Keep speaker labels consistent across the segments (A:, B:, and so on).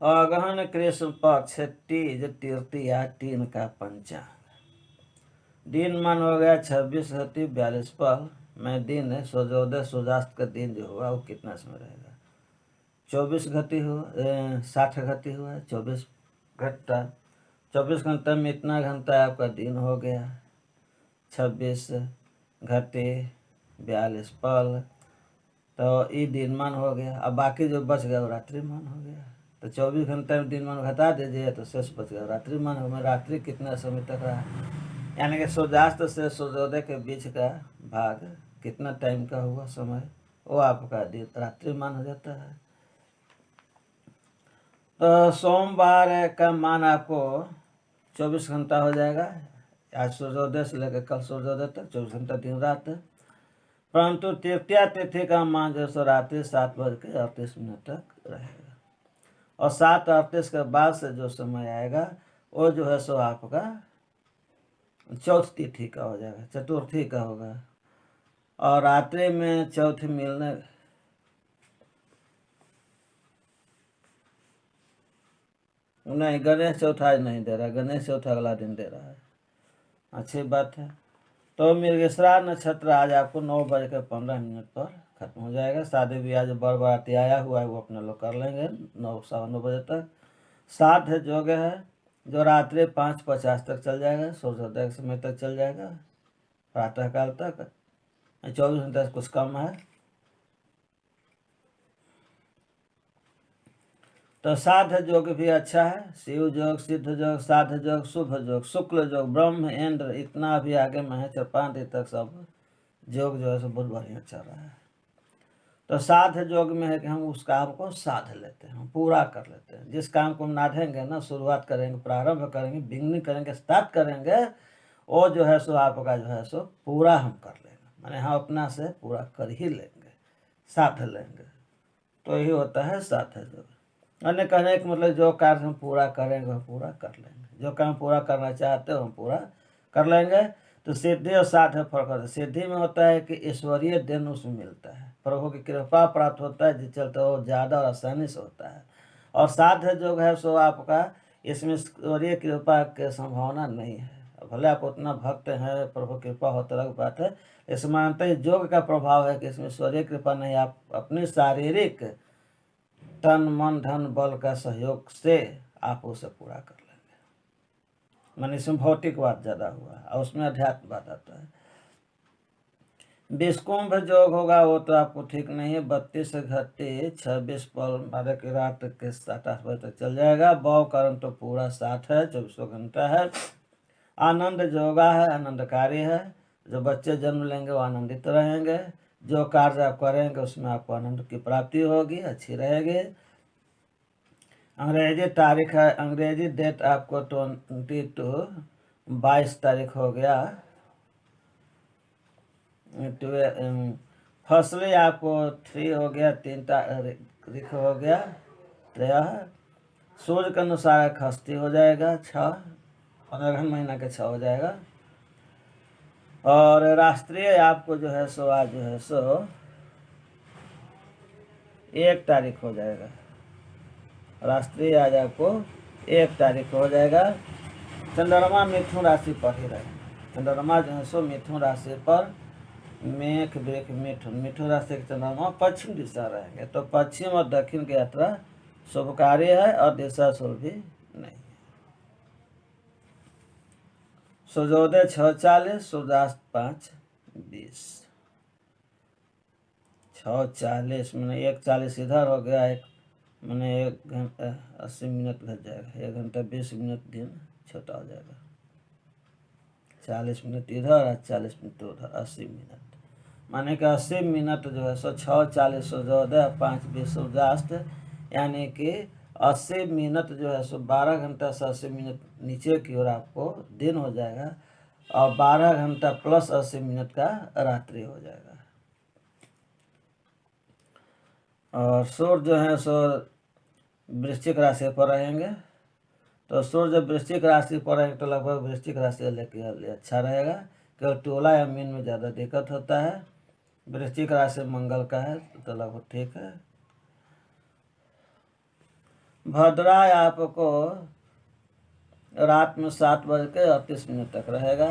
A: अगहन कृष्ण पक्ष तीज तृतीया 3 का पंचांग। दिन मन हो गया 26 घटी 42 पल में दिन है सूर्योदय सूर्यास्त का दिन जो हुआ वो कितना समय रहेगा। 24 घटी हुआ 60 घटी हुआ 24 घंटा 24 घंटा में इतना घंटा आपका दिन हो गया। 26 घटी 42 पल तो ये दिन मान हो गया। अब बाकी जो बच गया वो रात्रि मान हो गया। तो 24 घंटे में दिन मान घटा दीजिए तो शेष बच गया रात्रि मान हो गया। रात्रि कितना समय तक रहा, यानी कि सूर्यास्त से सूर्योदय के बीच का भाग कितना टाइम का हुआ समय, वो आपका रात्रि मान हो जाता है। तो सोमवार का मान आपको 24 घंटा हो जाएगा। आज सूर्योदय से लेकर कल सूर्योदय तक 24 घंटा दिन रात है। परंतु तृतीया तिथि का मान जो सो रात्रि 7:38 तक रहेगा। और 7:38 के बाद से जो समय आएगा वो जो है सो आपका चौथ तिथि का हो जाएगा, चतुर्थी का होगा। और रात्रि में चौथी मिलने नहीं, गणेश चौथ आज नहीं दे रहा, गणेश चौथ अगला दिन दे रहा है। अच्छी बात है। तो मृगशिरा नक्षत्र आज आपको 9:15 पर खत्म हो जाएगा। शादी ब्याह जो बर बराती आया हुआ है वो अपने लोग कर लेंगे 9 सवा 9 बजे तक। साथ है जोग है जो रात्रि 5:50 तक चल जाएगा, सूर्योदय के समय तक चल जाएगा, प्रातःकाल तक। 24 घंटे से कुछ कम है। तो साध जोग भी अच्छा है, शिव जोग, सिद्ध जोग, साध जोग, शुभ जोग, शुक्ल जोग, ब्रह्म इंद्र, इतना भी आगे में है 4-5 तक सब जोग जो है सब बहुत बढ़िया चल रहा है। तो साध जोग में है कि हम उस काम को साध लेते हैं, हम पूरा कर लेते हैं। जिस काम को हम नाधेंगे ना, शुरुआत करेंगे, प्रारंभ करेंगे, बिगनिंग करेंगे, स्टार्ट करेंगे, वो जो है सो आपका जो है सो पूरा हम कर लेंगे, माने हम अपना से पूरा कर ही लेंगे, साध लेंगे। तो यही होता है साध जोग। अन्य कहने का मतलब जो कार्य हम पूरा करेंगे हम पूरा कर लेंगे, जो काम पूरा करना चाहते हो हम पूरा कर लेंगे। तो सिद्धि और साध्य फर्क होता है। सिद्धि में होता है कि ईश्वरीय देन उसमें मिलता है, प्रभु की कृपा प्राप्त होता है, जिस चलते वो ज़्यादा और आसानी से होता है। और साध्य जो है सो आपका इसमें ईश्वरीय कृपा की संभावना नहीं है। भले आप उतना भक्त हैं, प्रभु कृपा होता अलग बात है, इसमें मानते हैं योग का प्रभाव है कि इसमें ईश्वरीय कृपा नहीं, आप अपनी शारीरिक तन मन धन बल का सहयोग से आप उसे पूरा कर लेंगे। मान इसमें भौतिकवाद ज़्यादा हुआ और उसमें अध्यात्मवाद आता है। विषकुंभ जोग होगा वो तो आपको ठीक नहीं है। 32 घटी 26 पल बारह की रात के 7-8 बजे तक चल जाएगा। बौ कारण तो पूरा 7 है, 24 घंटा है। आनंद जोगा है, आनंदकारी है। जो बच्चे जन्म लेंगे वो आनंदित रहेंगे। जो कार्य आप करेंगे उसमें आपको आनंद की प्राप्ति होगी, अच्छी रहेगी। अंग्रेजी तारीख है, अंग्रेजी डेट आपको 22 तारीख हो गया। फसली आपको 3 हो गया, 3 तारीख हो गया। सूर्य के अनुसार खस्ती हो जाएगा 6, 15 महीना के 6 हो जाएगा। और राष्ट्रीय आपको जो है सो आज जो है सो 1 तारीख हो जाएगा। राष्ट्रीय आज आपको 1 तारीख हो जाएगा। चंद्रमा मिथुन राशि पर ही रहेगा। चंद्रमा जो है सो मिथुन राशि पर मेघ वृष मिथुन राशि के चंद्रमा पश्चिम दिशा रहेंगे। तो पश्चिम और दक्षिण की यात्रा शुभकारी है और दिशा शुभ भी नहीं। सूर्योदय 6:40, सूर्यास्त 5:20। 6:40 मैंने 1:40 इधर हो गया, एक मैंने 1 घंटा 80 मिनट घट जाएगा। 1 घंटा 20 मिनट दिन छोटा हो जाएगा। 40 मिनट इधर और 40 मिनट उधर, 80 मिनट माने कि 80 मिनट जो है सो 6:40 सूर्योदय 5:20 सूर्यास्त, यानी कि 80 मिनट जो है सो 12 घंटा से 80 मिनट नीचे की ओर आपको दिन हो जाएगा और 12 घंटा प्लस 80 मिनट का रात्रि हो जाएगा। और सूर्य जो है सो वृश्चिक राशि पर रहेंगे। तो सूर्य जब वृश्चिक राशि पर रहेंगे तो लगभग वृश्चिक राशि लेके अच्छा रहेगा। केवल टोला या मीन में ज़्यादा दिक्कत होता है। वृश्चिक राशि मंगल का है तो लगभग ठीक है। भद्रा आपको रात में 7:38 तक रहेगा।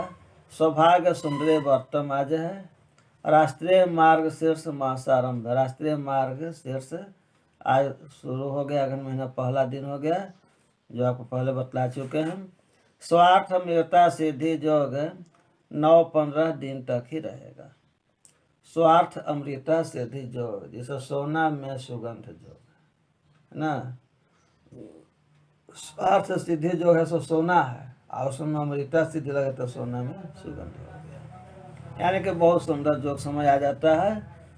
A: सौभाग्य सुंदरी वर्तम आज है। राष्ट्रीय मार्ग शीर्ष मासारंभ, राष्ट्रीय मार्ग शीर्ष आज शुरू हो गया, अगन महीना पहला दिन हो गया, जो आपको पहले बतला चुके हैं। स्वार्थ अमृता सिद्धि योग 9-15 दिन तक ही रहेगा। स्वार्थ अमृता सिद्धि योग, जिसे सोना में सुगंध योग है ना, स्वार्थ सिद्धि जो है सो सोना है, और उसमें अमृता सिद्धि लगे तो सोना में सुगंध हो गया, यानी कि बहुत सुंदर योग समय आ जाता है।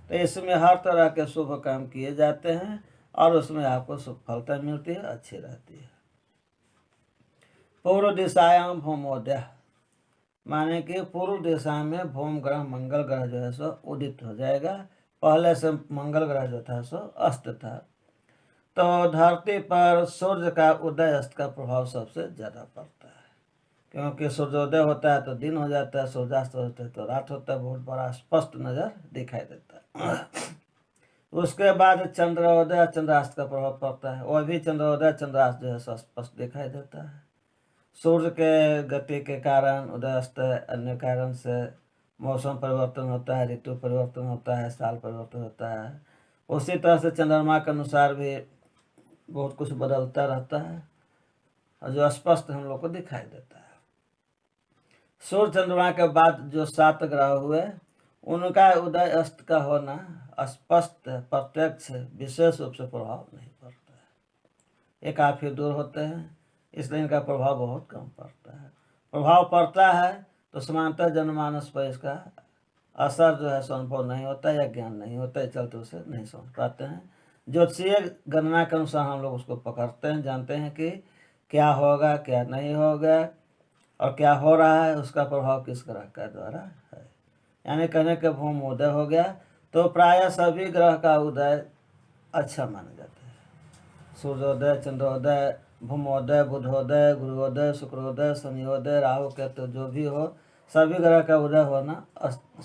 A: तो इसमें हर तरह के शुभ काम किए जाते हैं और उसमें आपको सफलता मिलती है, अच्छी रहती है। पूर्व दिशायाम भूमोदय, माने कि पूर्व दिशा में भूम ग्रह मंगल ग्रह जो है सो उदित हो जाएगा। पहले से मंगल ग्रह जो था सो अस्त था। तो धरती पर सूर्य का उदय अस्त का प्रभाव सबसे ज़्यादा पड़ता है, क्योंकि सूर्योदय होता है तो दिन हो जाता है, सूर्यास्त होता है तो रात होता है, बहुत बड़ा स्पष्ट नज़र दिखाई देता है। उसके बाद चंद्रोदय चंद्रास्त का प्रभाव पड़ता है, वह भी चंद्रोदय चंद्रास्त जो है सो स्पष्ट दिखाई देता है। सूर्य के गति के कारण उदयास्त, अन्य कारण से मौसम परिवर्तन होता है, ऋतु परिवर्तन होता है, साल परिवर्तन होता है। उसी तरह से चंद्रमा के अनुसार भी बहुत कुछ बदलता रहता है, और जो स्पष्ट हम लोग को दिखाई देता है। सूर्य चंद्रमा के बाद जो 7 ग्रह हुए, उनका उदय अस्त का होना स्पष्ट प्रत्यक्ष विशेष रूप से प्रभाव नहीं पड़ता है, ये काफ़ी दूर होते हैं, इसलिए इनका प्रभाव बहुत कम पड़ता है। प्रभाव पड़ता है तो समांतर जनमानस पर इसका असर जो है सो अनुभव नहीं होता है या ज्ञान नहीं होता है, चलते उसे नहीं समझ पाते हैं। ज्योतिषीय गणना के अनुसार हम लोग उसको पकड़ते हैं, जानते हैं कि क्या होगा क्या नहीं होगा, और क्या हो रहा है उसका प्रभाव किस ग्रह का द्वारा है। यानी कहने के भूम उदय हो गया तो प्रायः सभी ग्रह का उदय अच्छा माना जाता है। सूर्योदय, चंद्रोदय, भूमोदय, बुधोदय, गुरुओदय, शुक्रोदय, शनियोदय, राहु केतु जो भी हो, सभी ग्रह का उदय होना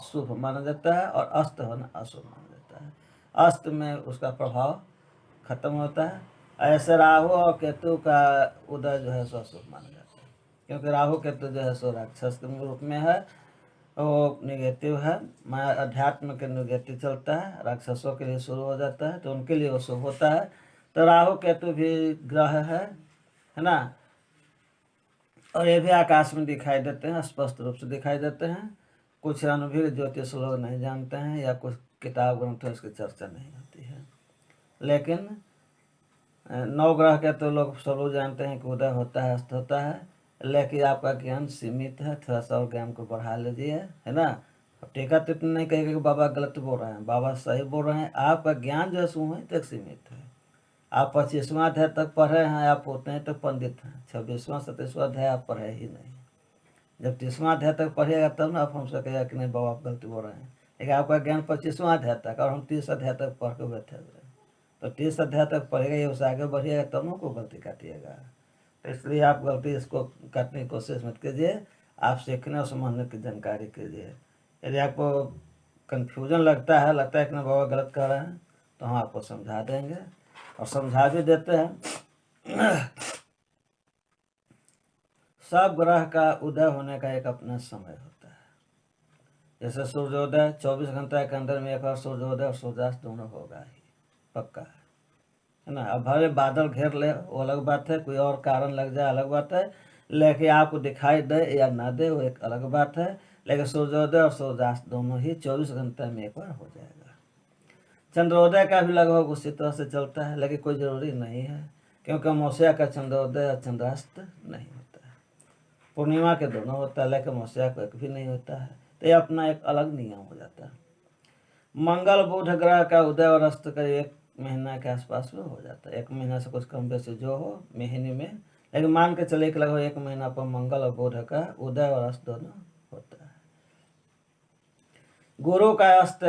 A: शुभ माना जाता है और अस्त होना अशुभ माना जाता है। अस्त में उसका प्रभाव खत्म होता है। ऐसे राहु और केतु का उदय जो है सो अशुभ माना जाता है, क्योंकि राहु केतु जो है सो राक्षस के रूप में है, वो निगेटिव है, माया अध्यात्म के निगेटिव चलता है, राक्षसों के लिए शुरू हो जाता है तो उनके लिए वो शुभ होता है। तो राहु केतु भी ग्रह है ना, और ये भी आकाश में दिखाई देते हैं, स्पष्ट रूप से दिखाई देते हैं। कुछ अनुभवी ज्योतिष लोग नहीं जानते हैं या कुछ किताब ग्रंथों इसकी चर्चा नहीं होती है, लेकिन 9 ग्रह के तो लोग सब लोग जानते हैं कि उदय होता है अस्त होता है, लेकिन आपका ज्ञान सीमित है, थोड़ा सा और ज्ञान को बढ़ा लीजिए, है ना। टीका तो इतना नहीं कहेगा कि बाबा गलत बोल रहे हैं, बाबा सही बोल रहे हैं। आपका ज्ञान जो है सो वहीं तक सीमित है। आप 25वां अध्याय तक पढ़े हैं, आप उतने तक पंडित हैं। 26वां 27वां अध्याय आप पढ़े ही नहीं। जब 30वां अध्याय तक पढ़िएगा तब ना आप हमसे कहेगा कि नहीं बाबा आप गलती बोल रहे हैं। लेकिन आपका ज्ञान 25वां अध्याय तक, और हम 30 अध्याय तक पढ़ के बैठे हुए हैं, तो 30 अध्याय तक पढ़ेगा, ये उससे आगे बढ़िएगा तब ना को गलती काटिएगा। तो इसलिए आप गलती इसको काटने की कोशिश मत कीजिए, आप सीखने और समझने की जानकारी कीजिए। यदि आपको कन्फ्यूजन लगता है कि ना बाबा गलत कह रहे हैं, तो हम आपको समझा देंगे और समझा भी देते हैं। सब ग्रह का उदय होने का एक अपना समय होता है। जैसे सूर्योदय 24 घंटे के अंदर में एक बार सूर्योदय और सूर्यास्त दोनों होगा ही, पक्का है ना। अब भले बादल घेर ले वो अलग बात है, कोई और कारण लग जाए अलग बात है, लेकिन आपको दिखाई दे या ना दे वो एक अलग बात है। लेकिन सूर्योदय और सूर्यास्त दोनों ही 24 घंटे में एक बार हो जाएगा। चंद्रोदय का भी लगभग उसी तरह से चलता है, लेकिन कोई ज़रूरी नहीं है, क्योंकि अमावस्या का चंद्रोदय और चंद्रास्त नहीं होता है। पूर्णिमा के दोनों होता है, लेकिन अमावस्या को एक भी नहीं होता है। तो ये अपना एक अलग नियम हो जाता है। मंगल बुध ग्रह का उदय और अस्त का 1 महीना के आसपास में हो जाता है। 1 महीना से कुछ कम बेसी जो हो महीने में, लेकिन मान के चले कि लगभग 1 महीना पर मंगल और बुध का उदय और अस्त दोनों होता है। गुरु का अस्त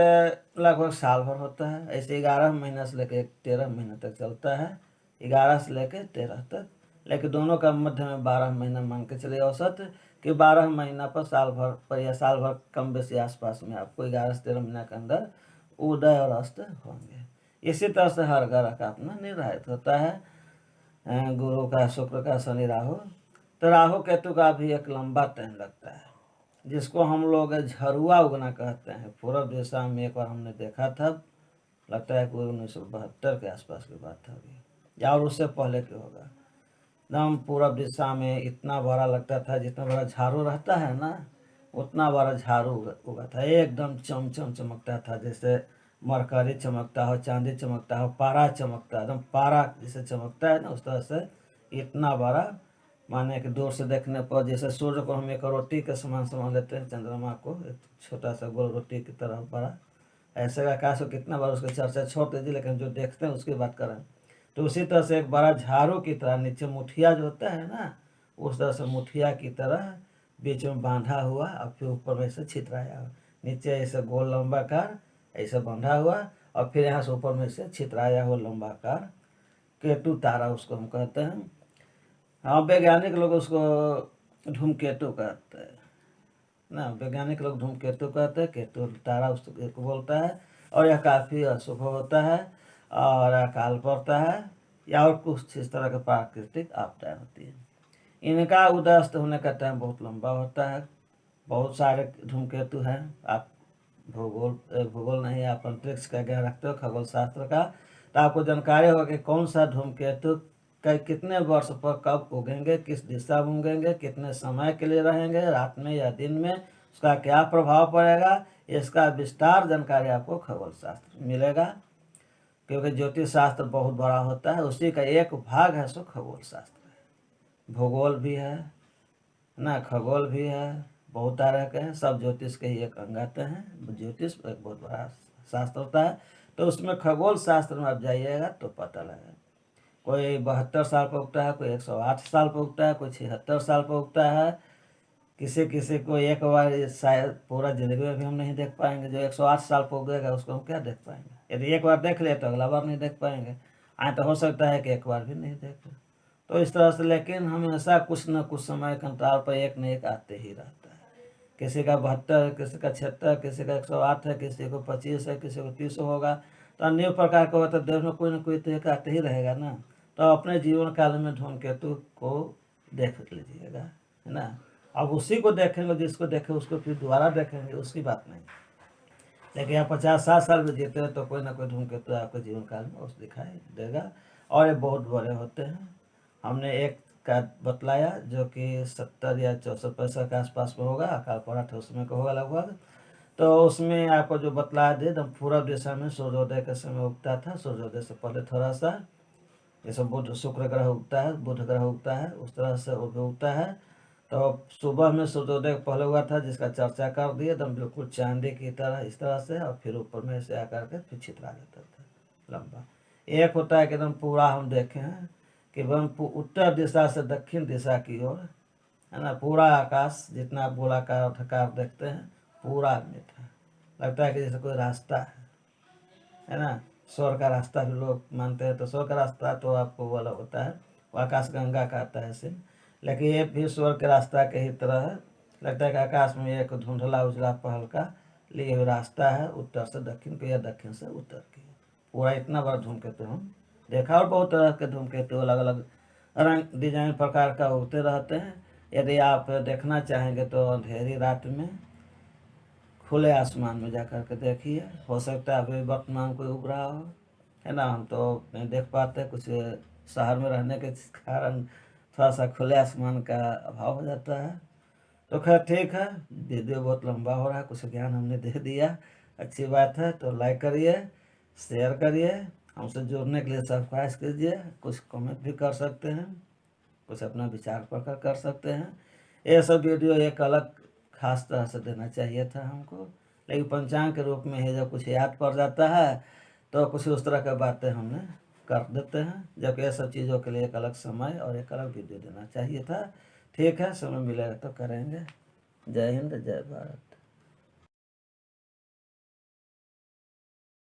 A: लगभग साल भर होता है। ऐसे 11 महीना से लेकर 13 महीने तक चलता है, 11 से लेकर 13 तक, लेकिन दोनों का मध्य में 12 महीना मान के चले औसत कि 12 महीना पर साल भर पर या साल भर कम बेसी आसपास में आपको 11 से 13 महीना के अंदर उदय और अस्त होंगे। इसी तरह से हर ग्रह का अपना निर्धारित होता है। गुरु का, शुक्र का, शनि, राहु। तो राहु केतु का भी एक लंबा टाइम लगता है, जिसको हम लोग झरुआ उगना कहते हैं। पूर्व दिशा में एक बार हमने देखा था, लगता है कि 1972 के आसपास की बात होगी, या और उससे पहले की होगा। एकदम पूर्व दिशा में इतना बड़ा लगता था, जितना बड़ा झाड़ू रहता है ना, उतना बड़ा झाड़ू उगा था। एकदम चमचम चमकता था, जैसे मरकरी चमकता हो, चांदी चमकता हो, पारा चमकता, एकदम पारा जैसे चमकता है ना, उस तरह से इतना बड़ा। माने कि दूर से देखने पर जैसे सूर्य को हम एक रोटी के समान समझ लेते हैं, चंद्रमा को एक छोटा सा गोल रोटी की तरह बड़ा, ऐसे आकाश को कितना बड़ा, उसकी चर्चा छोड़ दीजिए, लेकिन जो देखते हैं उसकी बात करें तो उसी तरह से एक बड़ा झाड़ू की तरह, नीचे मुठिया जो होता है ना, उस तरह से मुठिया की तरह बीच में बांधा हुआ, और फिर ऊपर में से छितराया हुआ, नीचे ऐसे गोल लंबाकार ऐसे बांधा हुआ, और फिर यहाँ से ऊपर में से छितराया हुआ लंबाकार केतु तारा उसको हम कहते हैं। हाँ, वैज्ञानिक लोग उसको धूमकेतु कहते हैं ना, वैज्ञानिक लोग धूमकेतु कहते हैं, केतु तारा उसको बोलता है। और यह काफ़ी अशुभ होता है, और अकाल पड़ता है, या और कुछ इस तरह के प्राकृतिक आपदाएं होती है। इनका उदस्त होने का टाइम बहुत लंबा होता है। बहुत सारे धूमकेतु हैं। आप भूगोल नहीं, आप अंतरिक्ष का ज्ञान रखते हो, खगोल शास्त्र का, तो आपको जानकारी होगा कि कौन सा धूमकेतु कितने वर्ष पर कब उगेंगे, किस दिशा में उगेंगे, कितने समय के लिए रहेंगे, रात में या दिन में, उसका क्या प्रभाव पड़ेगा, इसका विस्तार जानकारी आपको खगोल शास्त्र मिलेगा। क्योंकि ज्योतिष शास्त्र बहुत बड़ा होता है, उसी का एक भाग है सो खगोल शास्त्र है। भूगोल भी है ना, खगोल भी है, बहुत तरह के हैं, सब ज्योतिष के ही एक अंग आते हैं। ज्योतिष एक बहुत बड़ा शास्त्र होता है, तो उसमें खगोल शास्त्र में आप जाइएगा तो पता लगेगा। कोई 72 साल पर उगता है, कोई 108 साल पर उगता है, कोई 76 साल पर उगता है। किसी किसी को एक बार शायद पूरा जिंदगी में भी हम नहीं देख पाएंगे। जो 108 साल पर उगेगा उसको हम क्या देख पाएंगे? यदि एक बार देख ले तो अगला बार नहीं देख पाएंगे। आए तो हो सकता है कि एक बार भी नहीं देखे। तो इस तरह से, लेकिन हमेशा कुछ न कुछ समय के अंतराल पर एक न एक आते ही रहता है। किसी का 72, किसी का 76, किसी का 108 है, किसी को 25 है, किसी को 30 होगा। तो अन्य प्रकार का होता है, देश में कोई ना कोई तो एक आते ही रहेगा ना। तो अपने जीवन काल में धूमकेतु को देख लीजिएगा, है ना। अब उसी को देखेंगे, जिसको देखे उसको फिर दोबारा देखेंगे, उसकी बात नहीं। लेकिन आप 50-60 साल में जीते हैं तो कोई ना कोई धूमकेतु आपके जीवन काल में उस दिखाई देगा। और ये बहुत बड़े होते हैं। हमने एक का बतलाया जो कि 70 या 64 के आसपास में होगा, अकाल पड़ा था उसमें का होगा लगभग। तो उसमें आपको जो बतलाया दे, एकदम पूर्व दिशा में सूर्योदय के समय उगता था। सूर्योदय से पहले थोड़ा सा, जैसे बुध शुक्र ग्रह उगता है, बुध ग्रह उगता है, उस तरह से उगता है। तो सुबह में सूर्योदय पहले हुआ था, जिसका चर्चा कर दिए, एकदम बिल्कुल चांदी की तरह इस तरह से, और फिर ऊपर में से आकर के फिर छितरा जाता था लंबा। एक होता है कि एकदम पूरा हम देखे हैं कि एकदम उत्तर दिशा से दक्षिण दिशा की ओर, है ना, पूरा आकाश जितना आप गोलाकार आकार देखते हैं, पूरा मीठा लगता है कि जैसे कोई रास्ता है ना। स्वर्ग का रास्ता भी लोग मानते हैं, तो स्वर्ग का रास्ता तो आपको वाला होता है, वो आकाश गंगा का आता है सीन। लेकिन ये भी स्वर्ग के रास्ता के ही तरह है। लगता है कि आकाश में एक धुंधला उजला पहल का लिए हुए रास्ता है, उत्तर से दक्षिण की या दक्षिण से उत्तर की। पूरा इतना बड़ा धूमकेतु हम देखा। और बहुत तरह के धूमकेतु अलग अलग रंग डिजाइन प्रकार का उगते रहते हैं। यदि आप देखना चाहेंगे तो अंधेरी रात में खुले आसमान में जा कर के देखिए, हो सकता है अभी वर्तमान कोई उग रहा हो, है ना। हम तो नहीं देख पाते, कुछ शहर में रहने के कारण थोड़ा सा खुले आसमान का अभाव हो जाता है। तो खैर ठीक है, वीडियो बहुत लंबा हो रहा है, कुछ ज्ञान हमने दे दिया, अच्छी बात है। तो लाइक करिए, शेयर करिए, हमसे जुड़ने के लिए सब्सक्राइब कीजिए। कुछ कमेंट भी कर सकते हैं, कुछ अपना विचार प्रकट कर सकते हैं। ये सब वीडियो एक अलग खास तरह से देना चाहिए था हमको, लेकिन पंचांग के रूप में ही जब कुछ याद पड़ जाता है तो कुछ उस तरह की बातें हमने कर देते हैं, जबकि ये सब चीज़ों के लिए एक अलग समय और एक अलग वीडियो देना चाहिए था। ठीक है, समय मिलेगा तो करेंगे। जय हिंद, जय भारत।